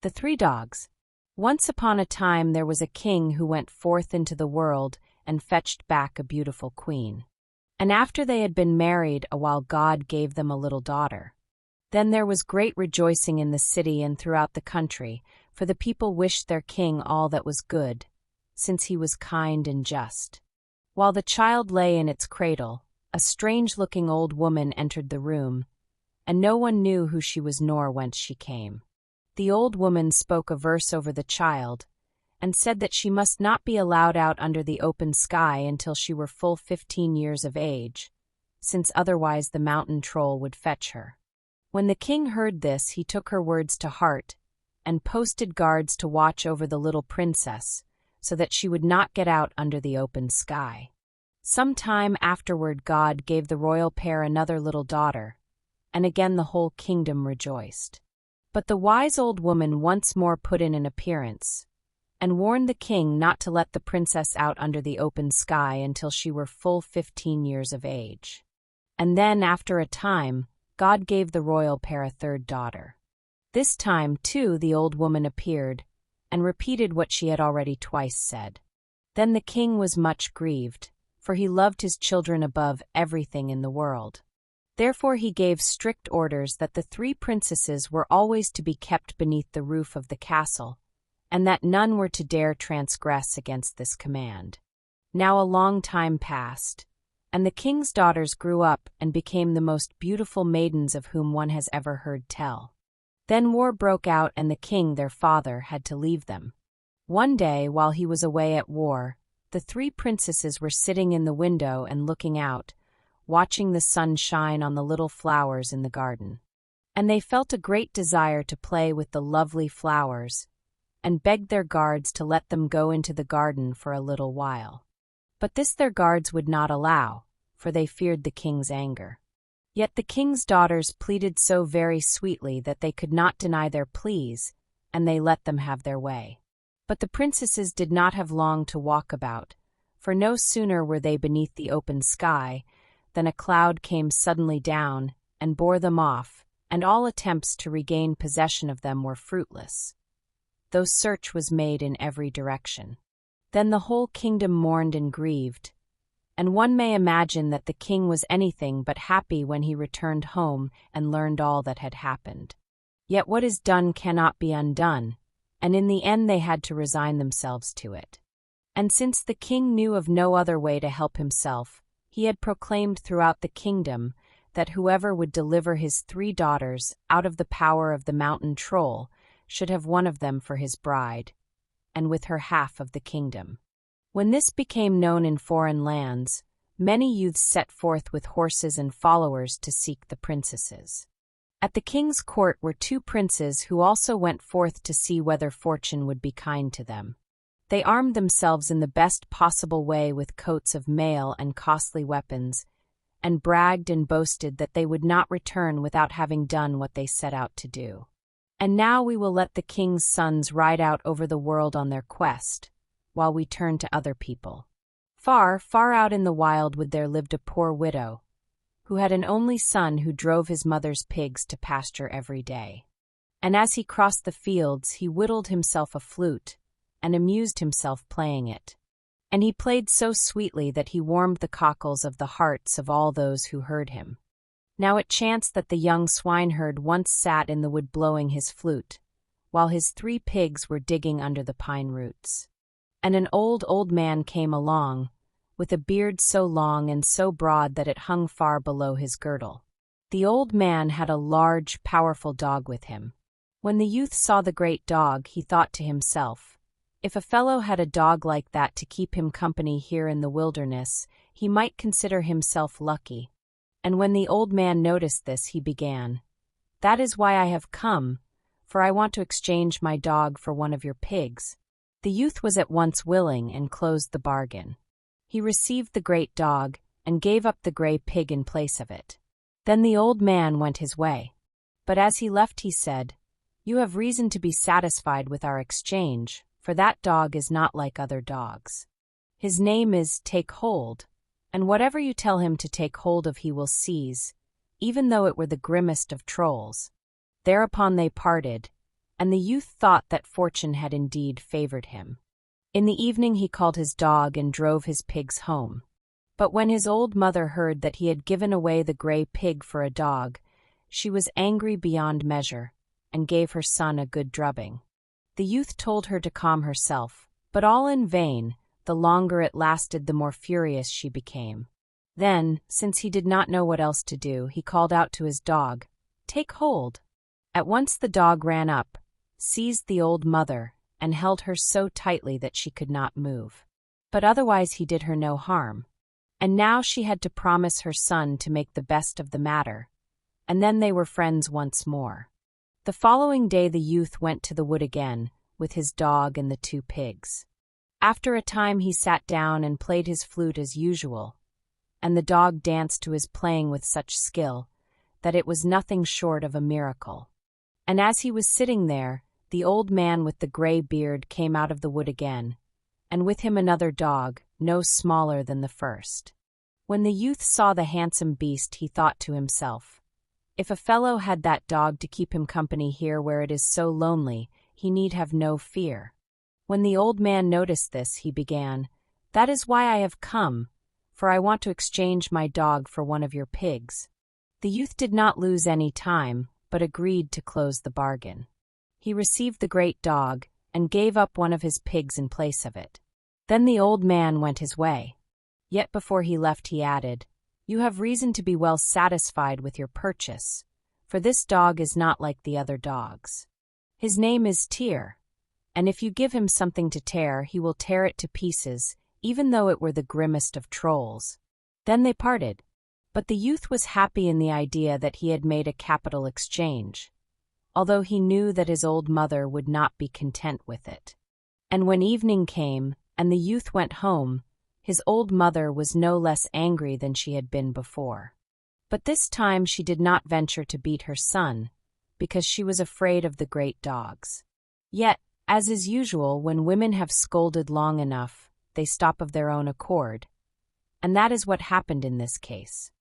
The Three Dogs. Once upon a time there was a king who went forth into the world and fetched back a beautiful queen. And after they had been married a while, God gave them a little daughter. Then there was great rejoicing in the city and throughout the country, for the people wished their king all that was good, since he was kind and just. While the child lay in its cradle, a strange-looking old woman entered the room, and no one knew who she was nor whence she came. The old woman spoke a verse over the child, and said that she must not be allowed out under the open sky until she were full 15 years of age, since otherwise the mountain troll would fetch her. When the king heard this, he took her words to heart, and posted guards to watch over the little princess, so that she would not get out under the open sky. Some time afterward God gave the royal pair another little daughter, and again the whole kingdom rejoiced. But the wise old woman once more put in an appearance, and warned the king not to let the princess out under the open sky until she were full 15 years of age. And then, after a time, God gave the royal pair a third daughter. This time, too, the old woman appeared, and repeated what she had already twice said. Then the king was much grieved, for he loved his children above everything in the world. Therefore he gave strict orders that the three princesses were always to be kept beneath the roof of the castle, and that none were to dare transgress against this command. Now a long time passed, and the king's daughters grew up and became the most beautiful maidens of whom one has ever heard tell. Then war broke out, and the king, their father, had to leave them. One day, while he was away at war, the three princesses were sitting in the window and looking out, watching the sun shine on the little flowers in the garden. And they felt a great desire to play with the lovely flowers, and begged their guards to let them go into the garden for a little while. But this their guards would not allow, for they feared the king's anger. Yet the king's daughters pleaded so very sweetly that they could not deny their pleas, and they let them have their way. But the princesses did not have long to walk about, for no sooner were they beneath the open sky than a cloud came suddenly down and bore them off, and all attempts to regain possession of them were fruitless, though search was made in every direction. Then the whole kingdom mourned and grieved, and one may imagine that the king was anything but happy when he returned home and learned all that had happened. Yet what is done cannot be undone, and in the end they had to resign themselves to it. And since the king knew of no other way to help himself, he had proclaimed throughout the kingdom that whoever would deliver his three daughters out of the power of the mountain troll should have one of them for his bride, and with her half of the kingdom. When this became known in foreign lands, many youths set forth with horses and followers to seek the princesses. At the king's court were two princes who also went forth to see whether fortune would be kind to them. They armed themselves in the best possible way with coats of mail and costly weapons, and bragged and boasted that they would not return without having done what they set out to do. And now we will let the king's sons ride out over the world on their quest, while we turn to other people. Far, far out in the wild there lived a poor widow, who had an only son who drove his mother's pigs to pasture every day. And as he crossed the fields, he whittled himself a flute, and amused himself playing it. And he played so sweetly that he warmed the cockles of the hearts of all those who heard him. Now it chanced that the young swineherd once sat in the wood blowing his flute, while his 3 pigs were digging under the pine roots. And an old man came along, with a beard so long and so broad that it hung far below his girdle. The old man had a large, powerful dog with him. When the youth saw the great dog, he thought to himself, if a fellow had a dog like that to keep him company here in the wilderness, he might consider himself lucky. And when the old man noticed this, he began, "That is why I have come, for I want to exchange my dog for one of your pigs." The youth was at once willing and closed the bargain. He received the great dog and gave up the gray pig in place of it. Then the old man went his way. But as he left he said, "You have reason to be satisfied with our exchange, for that dog is not like other dogs. His name is Take Hold, and whatever you tell him to take hold of he will seize, even though it were the grimmest of trolls." Thereupon they parted, and the youth thought that fortune had indeed favored him. In the evening he called his dog and drove his pigs home. But when his old mother heard that he had given away the gray pig for a dog, she was angry beyond measure, and gave her son a good drubbing. The youth told her to calm herself, but all in vain. The longer it lasted, the more furious she became. Then, since he did not know what else to do, he called out to his dog, "Take hold." At once the dog ran up, seized the old mother, and held her so tightly that she could not move. But otherwise he did her no harm. And now she had to promise her son to make the best of the matter, and then they were friends once more. The following day the youth went to the wood again, with his dog and the 2 pigs. After a time he sat down and played his flute as usual, and the dog danced to his playing with such skill that it was nothing short of a miracle. And as he was sitting there, the old man with the gray beard came out of the wood again, and with him another dog, no smaller than the first. When the youth saw the handsome beast, he thought to himself, "If a fellow had that dog to keep him company here where it is so lonely, he need have no fear." When the old man noticed this, he began, "That is why I have come, for I want to exchange my dog for one of your pigs." The youth did not lose any time, but agreed to close the bargain. He received the great dog, and gave up one of his pigs in place of it. Then the old man went his way. Yet before he left he added, "You have reason to be well satisfied with your purchase, for this dog is not like the other dogs. His name is Tyr, and if you give him something to tear, he will tear it to pieces, even though it were the grimmest of trolls." Then they parted. But the youth was happy in the idea that he had made a capital exchange, although he knew that his old mother would not be content with it. And when evening came, and the youth went home, his old mother was no less angry than she had been before. But this time she did not venture to beat her son, because she was afraid of the great dogs. Yet, as is usual, when women have scolded long enough, they stop of their own accord, and that is what happened in this case.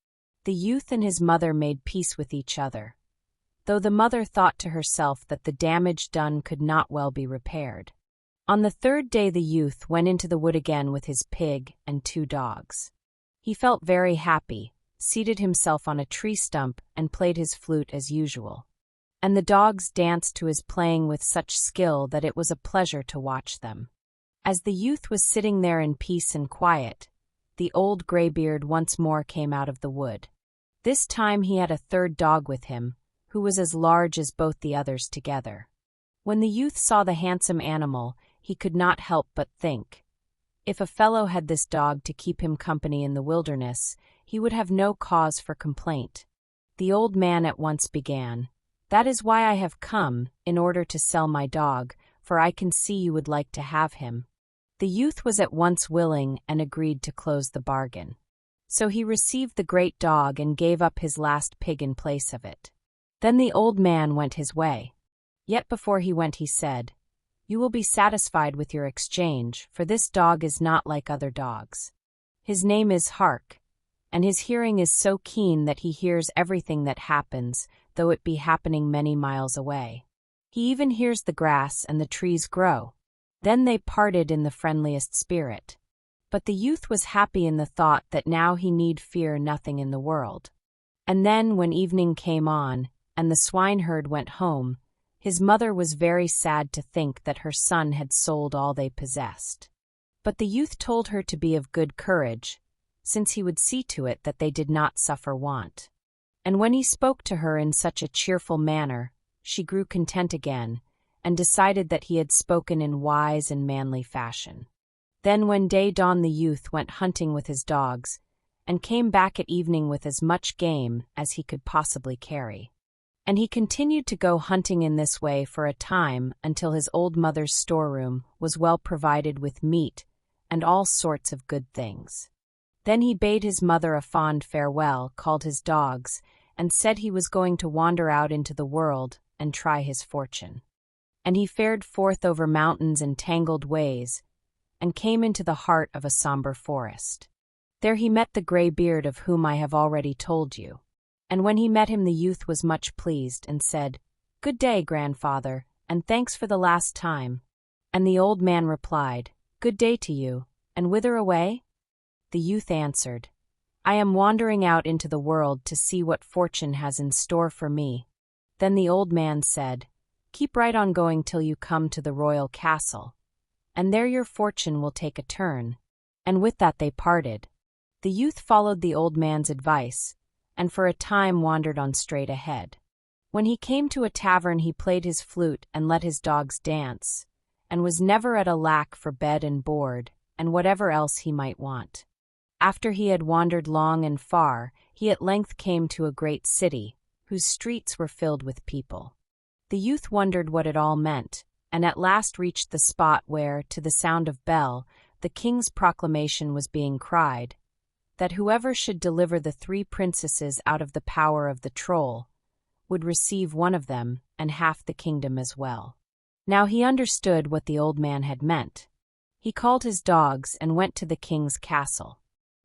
The youth and his mother made peace with each other, though the mother thought to herself that the damage done could not well be repaired. On the 3rd day the youth went into the wood again with his pig and 2 dogs. He felt very happy, seated himself on a tree stump, and played his flute as usual. And the dogs danced to his playing with such skill that it was a pleasure to watch them. As the youth was sitting there in peace and quiet, the old graybeard once more came out of the wood. This time he had a 3rd dog with him, who was as large as both the others together. When the youth saw the handsome animal, he could not help but think, if a fellow had this dog to keep him company in the wilderness, he would have no cause for complaint. The old man at once began, "That is why I have come, in order to sell my dog, for I can see you would like to have him." The youth was at once willing and agreed to close the bargain. So he received the great dog and gave up his last pig in place of it. Then the old man went his way. Yet before he went he said, "You will be satisfied with your exchange, for this dog is not like other dogs. His name is Hark, and his hearing is so keen that he hears everything that happens, though it be happening many miles away. He even hears the grass and the trees grow." Then they parted in the friendliest spirit. But the youth was happy in the thought that now he need fear nothing in the world. And then, when evening came on, and the swineherd went home, his mother was very sad to think that her son had sold all they possessed. But the youth told her to be of good courage, since he would see to it that they did not suffer want. And when he spoke to her in such a cheerful manner, she grew content again, and decided that he had spoken in wise and manly fashion. Then when day dawned the youth went hunting with his dogs, and came back at evening with as much game as he could possibly carry. And he continued to go hunting in this way for a time until his old mother's storeroom was well provided with meat and all sorts of good things. Then he bade his mother a fond farewell, called his dogs, and said he was going to wander out into the world and try his fortune. And he fared forth over mountains and tangled ways, and came into the heart of a somber forest. There he met the gray beard of whom I have already told you. And when he met him the youth was much pleased, and said, "Good day, grandfather, and thanks for the last time." And the old man replied, "Good day to you, and whither away?" The youth answered, "I am wandering out into the world to see what fortune has in store for me." Then the old man said, "Keep right on going till you come to the royal castle, and there your fortune will take a turn." And with that they parted. The youth followed the old man's advice, and for a time wandered on straight ahead. When he came to a tavern he played his flute and let his dogs dance, and was never at a lack for bed and board, and whatever else he might want. After he had wandered long and far, he at length came to a great city, whose streets were filled with people. The youth wondered what it all meant, and at last reached the spot where, to the sound of bell, the king's proclamation was being cried, that whoever should deliver the 3 princesses out of the power of the troll would receive one of them and half the kingdom as well. Now he understood what the old man had meant. He called his dogs and went to the king's castle.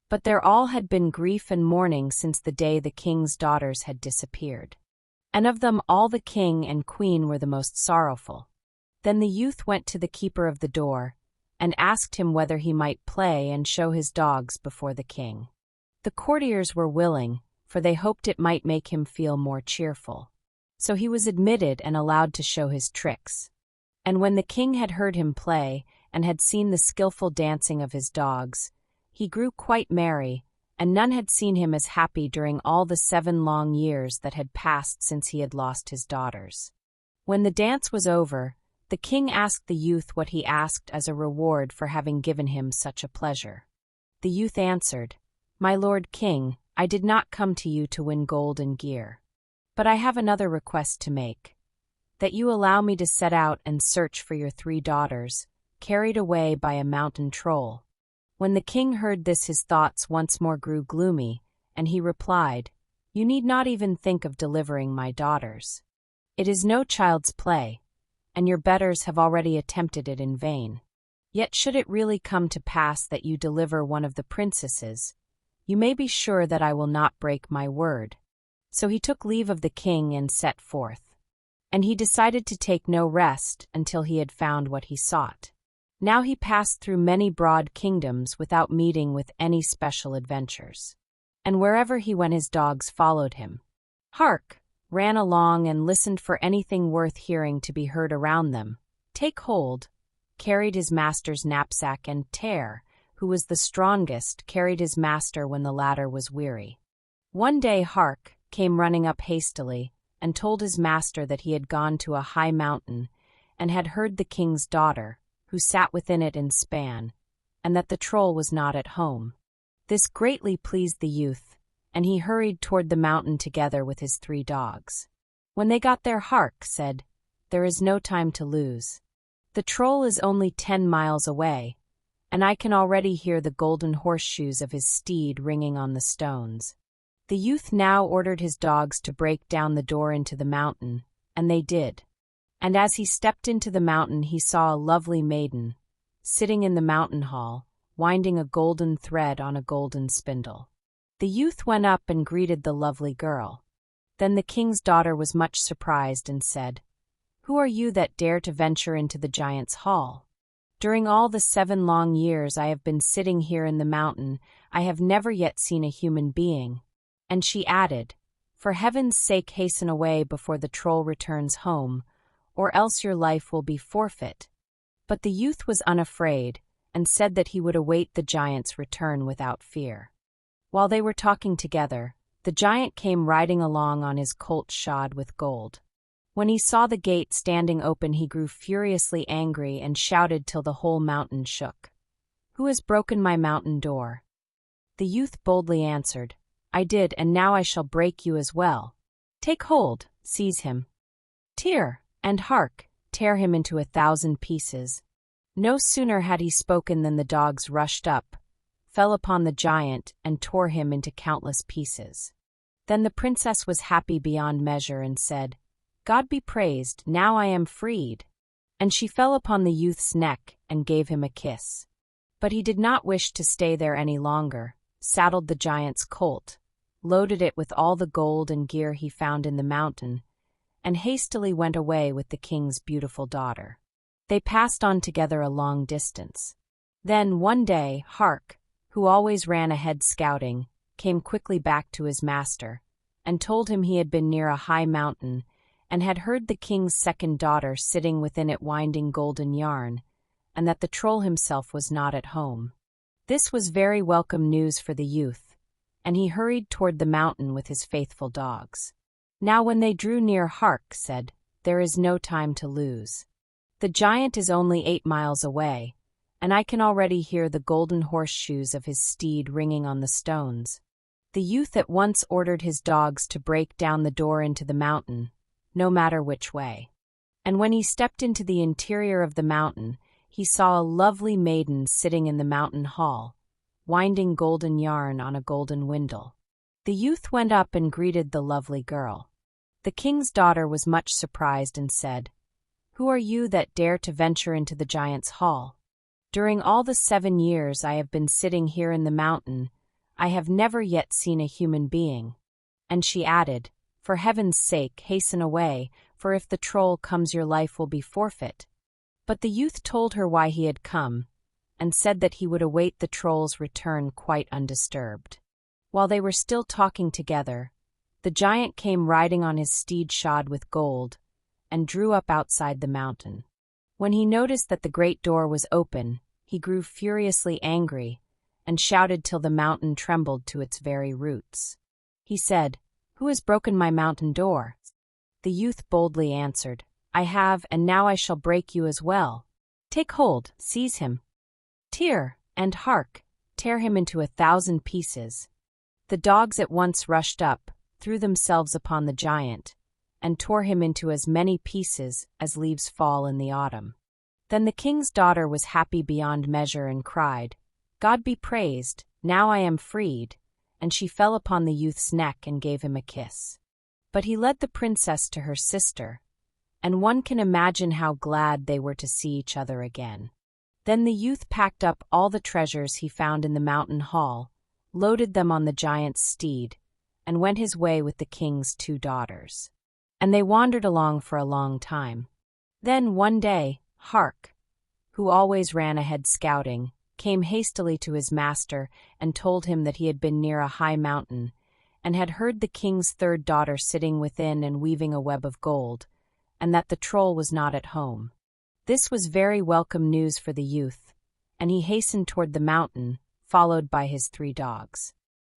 But there all had been grief and mourning since the day the king's daughters had disappeared. And of them all the king and queen were the most sorrowful. Then the youth went to the keeper of the door, and asked him whether he might play and show his dogs before the king. The courtiers were willing, for they hoped it might make him feel more cheerful. So he was admitted and allowed to show his tricks. And when the king had heard him play, and had seen the skillful dancing of his dogs, he grew quite merry, and none had seen him as happy during all the 7 long years that had passed since he had lost his daughters. When the dance was over, the king asked the youth what he asked as a reward for having given him such a pleasure. The youth answered, "My lord king, I did not come to you to win gold and gear. But I have another request to make, that you allow me to set out and search for your 3 daughters, carried away by a mountain troll." When the king heard this his thoughts once more grew gloomy, and he replied, "You need not even think of delivering my daughters. It is no child's play, and your betters have already attempted it in vain. Yet should it really come to pass that you deliver one of the princesses, you may be sure that I will not break my word." So he took leave of the king and set forth. And he decided to take no rest until he had found what he sought. Now he passed through many broad kingdoms without meeting with any special adventures. And wherever he went his dogs followed him. Hark! Ran along and listened for anything worth hearing to be heard around them. Take hold! Carried his master's knapsack, and Tear, who was the strongest, carried his master when the latter was weary. One day Hark came running up hastily, and told his master that he had gone to a high mountain, and had heard the king's daughter, who sat within it in span, and that the troll was not at home. This greatly pleased the youth, and he hurried toward the mountain together with his 3 dogs. When they got there Hark said, "There is no time to lose. The troll is only 10 miles away, and I can already hear the golden horseshoes of his steed ringing on the stones." The youth now ordered his dogs to break down the door into the mountain, and they did. And as he stepped into the mountain he saw a lovely maiden, sitting in the mountain hall, winding a golden thread on a golden spindle. The youth went up and greeted the lovely girl. Then the king's daughter was much surprised and said, "Who are you that dare to venture into the giant's hall? During all the 7 long years I have been sitting here in the mountain, I have never yet seen a human being." And she added, "For heaven's sake hasten away before the troll returns home, or else your life will be forfeit." But the youth was unafraid, and said that he would await the giant's return without fear. While they were talking together, the giant came riding along on his colt shod with gold. When he saw the gate standing open he grew furiously angry and shouted till the whole mountain shook, "Who has broken my mountain door?" The youth boldly answered, "I did, and now I shall break you as well. Take hold, seize him. Tear, and Hark, tear him into 1,000 pieces." No sooner had he spoken than the dogs rushed up, fell upon the giant, and tore him into countless pieces. Then the princess was happy beyond measure and said, "God be praised, now I am freed." And she fell upon the youth's neck and gave him a kiss. But he did not wish to stay there any longer, saddled the giant's colt, loaded it with all the gold and gear he found in the mountain, and hastily went away with the king's beautiful daughter. They passed on together a long distance. Then, one day, Hark, who always ran ahead scouting, came quickly back to his master, and told him he had been near a high mountain, and had heard the king's second daughter sitting within it winding golden yarn, and that the troll himself was not at home. This was very welcome news for the youth, and he hurried toward the mountain with his faithful dogs. Now when they drew near, Hark said, "There is no time to lose. The giant is only 8 miles away, and I can already hear the golden horseshoes of his steed ringing on the stones." The youth at once ordered his dogs to break down the door into the mountain, no matter which way. And when he stepped into the interior of the mountain, he saw a lovely maiden sitting in the mountain hall, winding golden yarn on a golden windle. The youth went up and greeted the lovely girl. The king's daughter was much surprised and said, "Who are you that dare to venture into the giant's hall? During all the 7 years I have been sitting here in the mountain, I have never yet seen a human being." And she added, "For heaven's sake, hasten away, for if the troll comes your life will be forfeit." But the youth told her why he had come, and said that he would await the troll's return quite undisturbed. While they were still talking together, the giant came riding on his steed shod with gold, and drew up outside the mountain. When he noticed that the great door was open, he grew furiously angry, and shouted till the mountain trembled to its very roots. He said, "Who has broken my mountain door?" The youth boldly answered, "I have, and now I shall break you as well. Take hold, seize him. Tear, and hark, tear him into 1,000 pieces." The dogs at once rushed up, threw themselves upon the giant, and tore him into as many pieces as leaves fall in the autumn. Then the king's daughter was happy beyond measure and cried, "God be praised, now I am freed," and she fell upon the youth's neck and gave him a kiss. But he led the princess to her sister, and one can imagine how glad they were to see each other again. Then the youth packed up all the treasures he found in the mountain hall, loaded them on the giant's steed, and went his way with the king's 2 daughters. And they wandered along for a long time. Then one day, Hark, who always ran ahead scouting, came hastily to his master and told him that he had been near a high mountain, and had heard the king's 3rd daughter sitting within and weaving a web of gold, and that the troll was not at home. This was very welcome news for the youth, and he hastened toward the mountain, followed by his 3 dogs.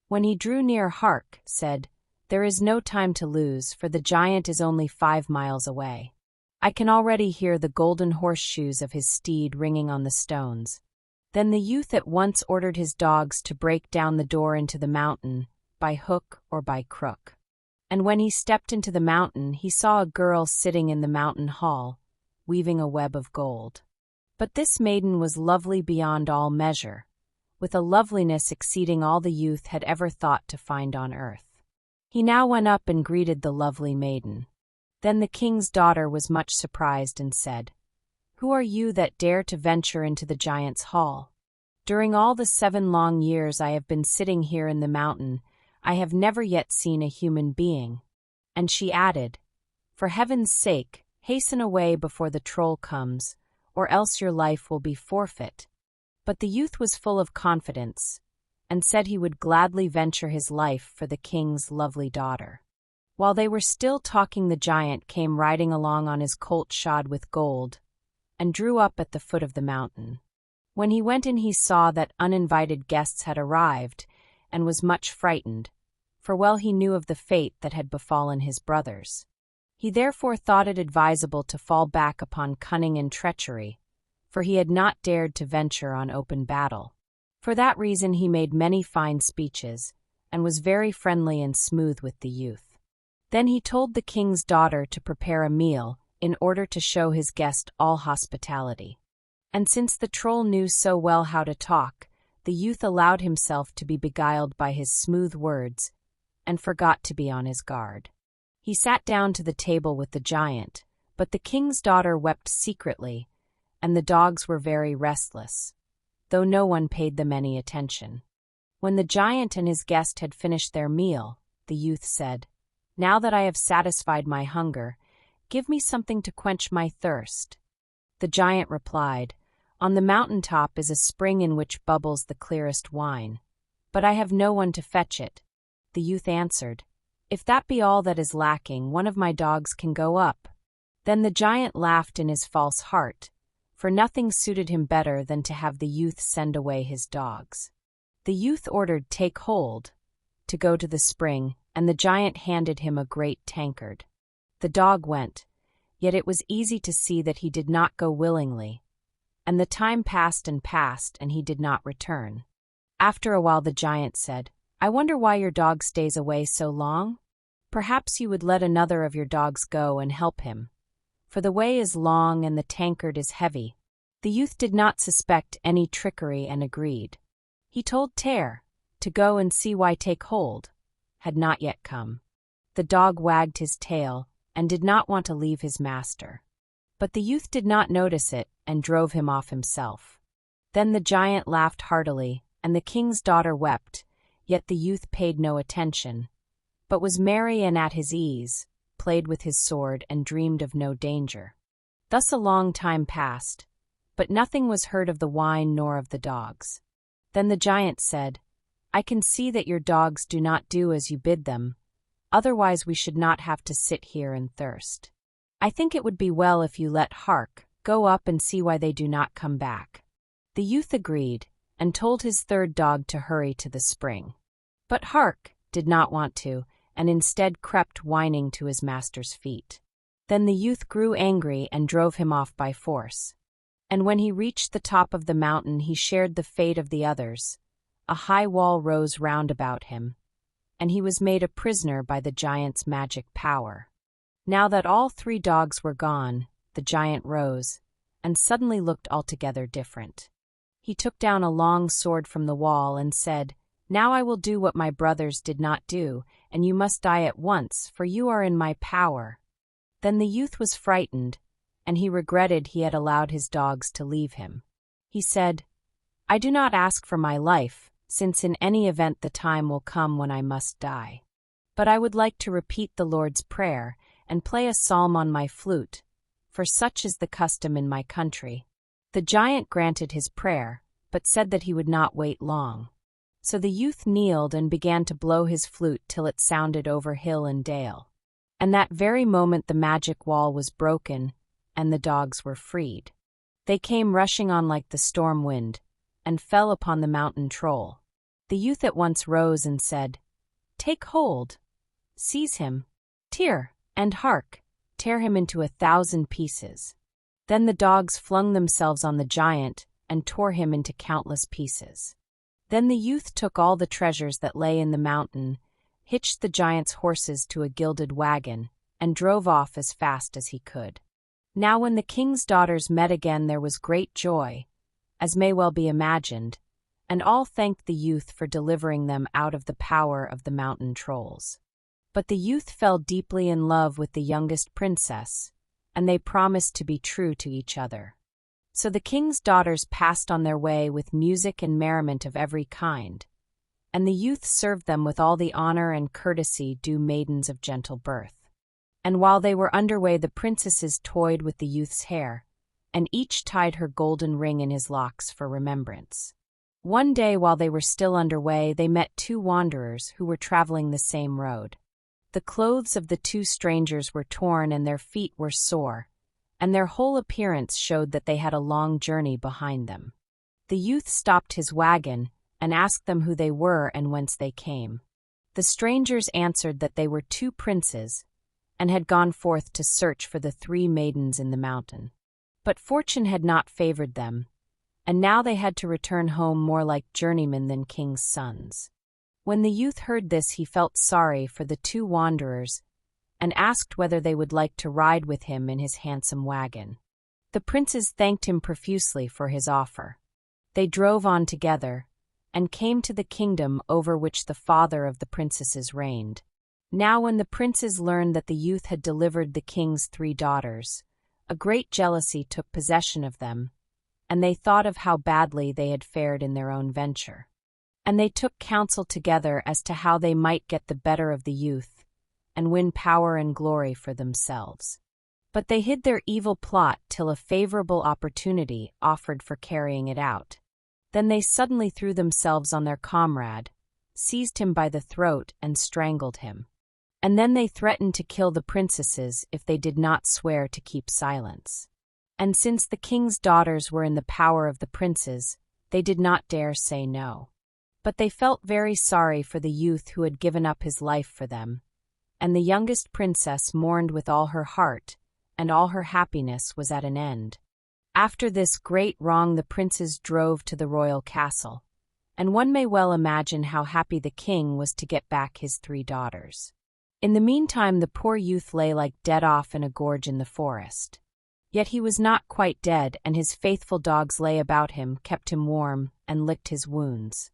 When he drew near, Hark said, "There is no time to lose, for the giant is only 5 miles away. I can already hear the golden horseshoes of his steed ringing on the stones." Then the youth at once ordered his dogs to break down the door into the mountain, by hook or by crook. And when he stepped into the mountain, he saw a girl sitting in the mountain hall, weaving a web of gold. But this maiden was lovely beyond all measure, with a loveliness exceeding all the youth had ever thought to find on earth. He now went up and greeted the lovely maiden. Then the king's daughter was much surprised and said, "Who are you that dare to venture into the giant's hall? During all the 7 long years I have been sitting here in the mountain, I have never yet seen a human being." And she added, "For heaven's sake, hasten away before the troll comes, or else your life will be forfeit." But the youth was full of confidence, and said he would gladly venture his life for the king's lovely daughter. While they were still talking, the giant came riding along on his colt shod with gold, and drew up at the foot of the mountain. When he went in, he saw that uninvited guests had arrived, and was much frightened, for well he knew of the fate that had befallen his brothers. He therefore thought it advisable to fall back upon cunning and treachery, for he had not dared to venture on open battle. For that reason he made many fine speeches, and was very friendly and smooth with the youth. Then he told the king's daughter to prepare a meal, in order to show his guest all hospitality. And since the troll knew so well how to talk, the youth allowed himself to be beguiled by his smooth words, and forgot to be on his guard. He sat down to the table with the giant, but the king's daughter wept secretly, and the dogs were very restless, though no one paid them any attention. When the giant and his guest had finished their meal, the youth said, "Now that I have satisfied my hunger, "Give me something to quench my thirst." The giant replied, "On the mountain top is a spring in which bubbles the clearest wine. But I have no one to fetch it." The youth answered, "If that be all that is lacking, one of my dogs can go up." Then the giant laughed in his false heart, for nothing suited him better than to have the youth send away his dogs. The youth ordered "Take hold" to go to the spring, and the giant handed him a great tankard. The dog went, yet it was easy to see that he did not go willingly, and the time passed, and he did not return. After a while the giant said, "I wonder why your dog stays away so long? Perhaps you would let another of your dogs go and help him, for the way is long and the tankard is heavy." The youth did not suspect any trickery and agreed. He told Tear to go and see why Take hold had not yet come. The dog wagged his tail and did not want to leave his master. But the youth did not notice it and drove him off himself. Then the giant laughed heartily, and the king's daughter wept, yet the youth paid no attention, but was merry and at his ease, played with his sword, and dreamed of no danger. Thus a long time passed, but nothing was heard of the wine nor of the dogs. Then the giant said, "I can see that your dogs do not do as you bid them, otherwise we should not have to sit here and thirst. I think it would be well if you let Hark go up and see why they do not come back." The youth agreed, and told his third dog to hurry to the spring. But Hark did not want to, and instead crept whining to his master's feet. Then the youth grew angry and drove him off by force. And when he reached the top of the mountain, he shared the fate of the others. A high wall rose round about him, and he was made a prisoner by the giant's magic power. Now that all 3 dogs were gone, the giant rose, and suddenly looked altogether different. He took down a long sword from the wall and said, "Now I will do what my brothers did not do, and you must die at once, for you are in my power." Then the youth was frightened, and he regretted he had allowed his dogs to leave him. He said, "I do not ask for my life, since in any event the time will come when I must die. But I would like to repeat the Lord's Prayer and play a psalm on my flute, for such is the custom in my country." The giant granted his prayer, but said that he would not wait long. So the youth kneeled and began to blow his flute till it sounded over hill and dale. And that very moment the magic wall was broken, and the dogs were freed. They came rushing on like the storm wind, and fell upon the mountain troll. The youth at once rose and said, "Take hold, seize him, Tear, and Hark, tear him into 1,000 pieces." Then the dogs flung themselves on the giant and tore him into countless pieces. Then the youth took all the treasures that lay in the mountain, hitched the giant's horses to a gilded wagon, and drove off as fast as he could. Now when the king's daughters met again there was great joy, as may well be imagined, and all thanked the youth for delivering them out of the power of the mountain trolls. But the youth fell deeply in love with the youngest princess, and they promised to be true to each other. So the king's daughters passed on their way with music and merriment of every kind, and the youth served them with all the honor and courtesy due maidens of gentle birth. And while they were under way the princesses toyed with the youth's hair, and each tied her golden ring in his locks for remembrance. One day while they were still under way they met 2 wanderers who were traveling the same road. The clothes of the 2 strangers were torn and their feet were sore, and their whole appearance showed that they had a long journey behind them. The youth stopped his wagon and asked them who they were and whence they came. The strangers answered that they were 2 princes, and had gone forth to search for the 3 maidens in the mountain. But fortune had not favored them, and now they had to return home more like journeymen than king's sons. When the youth heard this he felt sorry for the 2 wanderers, and asked whether they would like to ride with him in his handsome wagon. The princes thanked him profusely for his offer. They drove on together, and came to the kingdom over which the father of the princesses reigned. Now when the princes learned that the youth had delivered the king's 3 daughters, a great jealousy took possession of them, and they thought of how badly they had fared in their own venture. And they took counsel together as to how they might get the better of the youth, and win power and glory for themselves. But they hid their evil plot till a favorable opportunity offered for carrying it out. Then they suddenly threw themselves on their comrade, seized him by the throat and strangled him. And then they threatened to kill the princesses if they did not swear to keep silence. And since the king's daughters were in the power of the princes, they did not dare say no. But they felt very sorry for the youth who had given up his life for them, and the youngest princess mourned with all her heart, and all her happiness was at an end. After this great wrong the princes drove to the royal castle, and one may well imagine how happy the king was to get back his 3 daughters. In the meantime the poor youth lay like dead off in a gorge in the forest. Yet he was not quite dead, and his faithful dogs lay about him, kept him warm, and licked his wounds.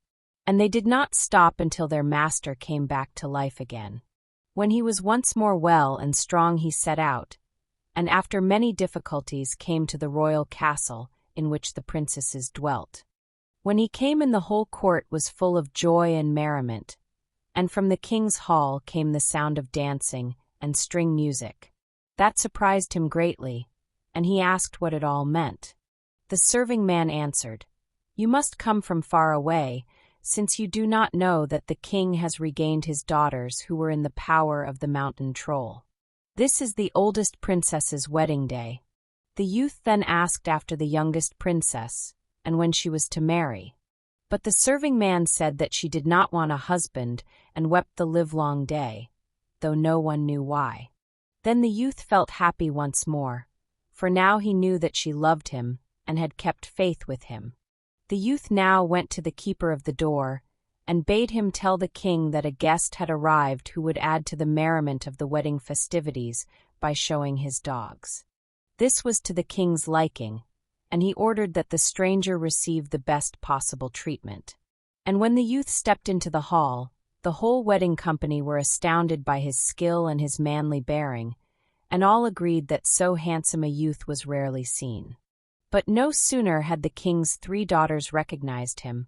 And they did not stop until their master came back to life again. When he was once more well and strong he set out, and after many difficulties came to the royal castle in which the princesses dwelt. When he came in the whole court was full of joy and merriment, and from the king's hall came the sound of dancing and string music. That surprised him greatly, and he asked what it all meant. The serving man answered, "You must come from far away, since you do not know that the king has regained his daughters who were in the power of the mountain troll. This is the oldest princess's wedding day." The youth then asked after the youngest princess, and when she was to marry. But the serving man said that she did not want a husband, and wept the livelong day, though no one knew why. Then the youth felt happy once more, for now he knew that she loved him and had kept faith with him. The youth now went to the keeper of the door, and bade him tell the king that a guest had arrived who would add to the merriment of the wedding festivities by showing his dogs. This was to the king's liking, and he ordered that the stranger receive the best possible treatment. And when the youth stepped into the hall, the whole wedding company were astounded by his skill and his manly bearing, and all agreed that so handsome a youth was rarely seen. But no sooner had the king's 3 daughters recognized him,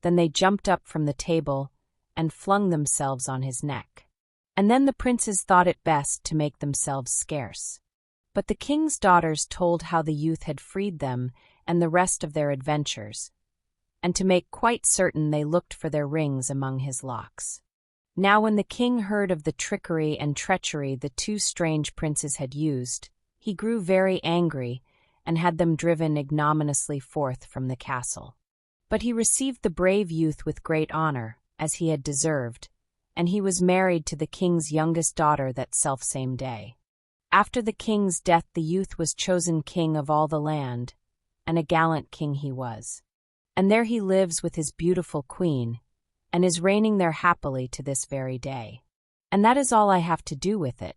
than they jumped up from the table and flung themselves on his neck. And then the princes thought it best to make themselves scarce. But the king's daughters told how the youth had freed them and the rest of their adventures, and to make quite certain they looked for their rings among his locks. Now when the king heard of the trickery and treachery the 2 strange princes had used, he grew very angry and had them driven ignominiously forth from the castle. But he received the brave youth with great honor, as he had deserved, and he was married to the king's youngest daughter that selfsame day. After the king's death the youth was chosen king of all the land, and a gallant king he was. And there he lives with his beautiful queen, and is reigning there happily to this very day. And that is all I have to do with it.